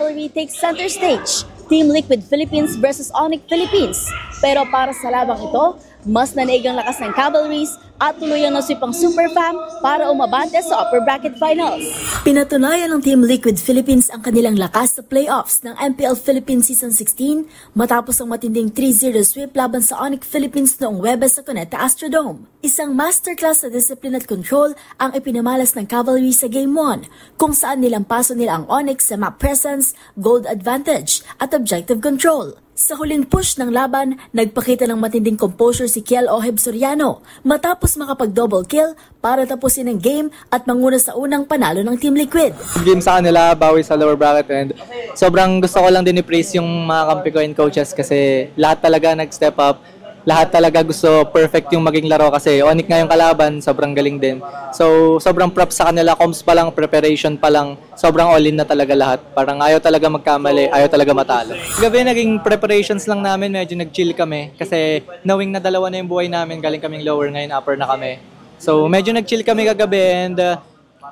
rivalry takes center stage. Team Liquid Philippines versus Onyx Philippines. Pero para sa labang ito, mas nanaig ang lakas ng Cavalries at tuluyang naswip ang Super Fam para umabante sa upper bracket finals. Pinatunayan ng Team Liquid Philippines ang kanilang lakas sa playoffs ng MPL Philippines Season 16 matapos ang matinding 3-0 sweep laban sa Onyx Philippines noong Webes sa Cuneta Astrodome. Isang masterclass sa discipline at control ang ipinamalas ng Cavalry sa Game 1 kung saan nilampaso nila ang Onyx sa map presence, gold advantage at objective control. Sa huling push ng laban, nagpakita ng matinding composure si Kiel Oheb Soriano matapos makapag-double kill para tapusin ang game at manguna sa unang panalo ng Team Liquid. Game sa kanila, bawi sa lower bracket and sobrang gusto ko lang din i-praise yung mga kampi ko and coaches kasi lahat talaga nag-step up. Lahat talaga gusto perfect yung maging laro kasi Onyx nga yung kalaban, sobrang galing din. So, sobrang props sa kanila, comms pa lang, preparation pa lang, sobrang all-in na talaga lahat. Parang ayaw talaga magkamali, ayaw talaga matalo. Gabi naging preparations lang namin, medyo nag-chill kami kasi knowing na dalawa na yung buhay namin, galing kaming lower, ngayon upper na kami. So, medyo nag-chill kami kagabi and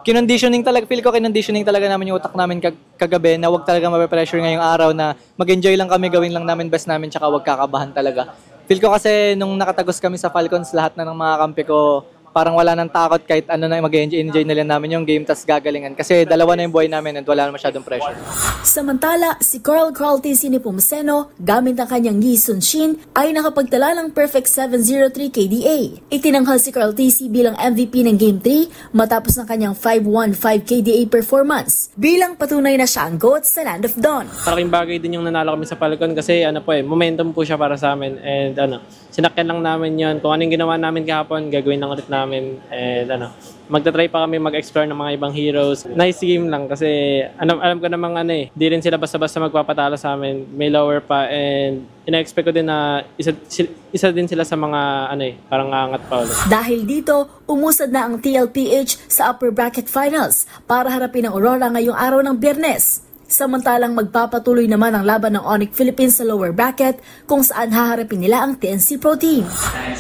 kinonditioning talaga, feel ko kinonditioning talaga namin yung utak namin kagabi na wag talaga mape-pressure ngayong araw na mag-enjoy lang kami, gawin lang namin best namin tsaka wag kakabahan talaga. Feel ko kasi nung nakatagos kami sa Falcons, lahat na ng mga kampi ko, parang wala nang takot kahit ano na mag-enjoy na lang namin yung game tas gagalingan. Kasi dalawa na yung buhay namin and wala na masyadong pressure. Samantala, si Carl TC Nepomuceno, gamit ang kanyang Yi Sun Shin, ay nakapagtala ng perfect 703 KDA. Itinanghal si Carl TC bilang MVP ng Game 3 matapos ng kanyang 515 KDA performance. Bilang patunay na siya ang GOAT sa Land of Dawn. Malaking bagay din yung nanalo kami sa Falcon kasi momentum po siya para sa amin and sinakyan lang namin yon. Kung anong ginawa namin kahapon, gagawin lang ulit namin and magta-try pa kami mag-explore ng mga ibang heroes. Nice game lang kasi alam ko namang di rin sila basta-basta magpapatalo sa amin. May lower pa and ina-expect ko din na isa din sila sa mga parang angat pa ulit. Dahil dito, umusad na ang TLPH sa upper bracket finals para harapin ang Aurora ngayong araw ng Biyernes. Samantalang magpapatuloy naman ang laban ng Onyx Philippines sa lower bracket kung saan haharapin nila ang TNC Pro Team.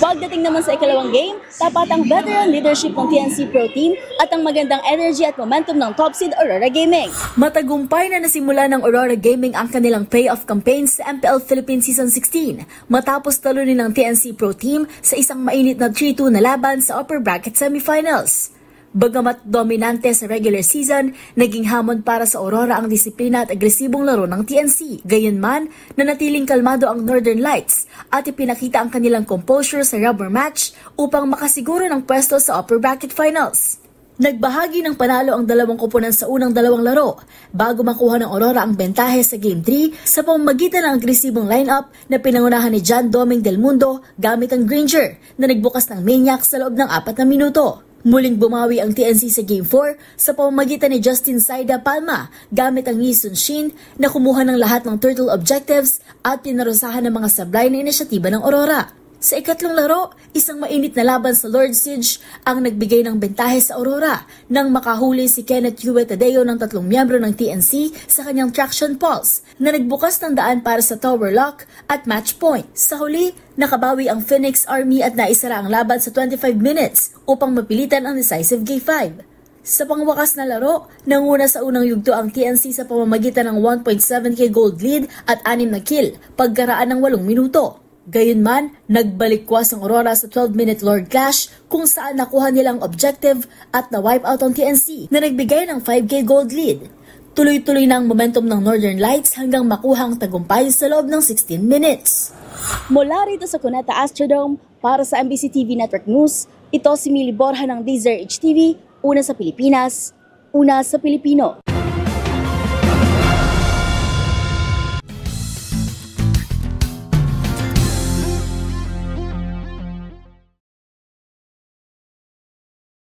Pagdating naman sa ikalawang game, tapat ang veteran leadership ng TNC Pro Team at ang magandang energy at momentum ng top seed Aurora Gaming. Matagumpay na nasimula ng Aurora Gaming ang kanilang playoff campaign sa MPL Philippines Season 16 matapos talunin ng TNC Pro Team sa isang mainit na 3-2 na laban sa upper bracket semifinals. Bagamat dominante sa regular season, naging hamon para sa Aurora ang disiplina at agresibong laro ng TNC. Gayunman, nanatiling kalmado ang Northern Lights at ipinakita ang kanilang composure sa rubber match upang makasiguro ng pwesto sa upper bracket finals. Nagbahagi ng panalo ang dalawang koponan sa unang dalawang laro bago makuha ng Aurora ang bentahe sa Game 3 sa pamamagitan ng agresibong lineup na pinangunahan ni John Doming Del Mundo gamit ang Granger na nagbukas ng Maniac sa loob ng 4 na minuto. Muling bumawi ang TNC sa Game 4 sa pamamagitan ni Justin Saida Palma gamit ang Yi Sun Shin na kumuha ng lahat ng turtle objectives at pinarusahan ng mga sablay na inisyatiba ng Aurora. Sa ikatlong laro, isang mainit na laban sa Lord Siege ang nagbigay ng bentahe sa Aurora nang makahuli si Kenneth Hue Tadeo ng 3 miyembro ng TNC sa kanyang traction pulse na nagbukas ng daan para sa tower lock at match point. Sa huli, nakabawi ang Phoenix Army at naisara ang laban sa 25 minutes upang mapilitan ang decisive Game 5. Sa pangwakas na laro, nanguna sa unang yugto ang TNC sa pamamagitan ng 1.7k gold lead at 6 na kill pagkaraan ng 8 minuto. Gayunman, nagbalikwas ang Aurora sa 12-minute Lord Clash kung saan nakuha nilang objective at na-wipe out ang TNC na nagbigay ng 5k gold lead. Tuloy-tuloy na ang momentum ng Northern Lights hanggang makuha ang tagumpay sa loob ng 16 minutes. Mula rito sa Cuneta Astrodome, para sa MBC TV Network News, ito si Mili Borja ng DZRH TV, una sa Pilipinas, una sa Pilipino.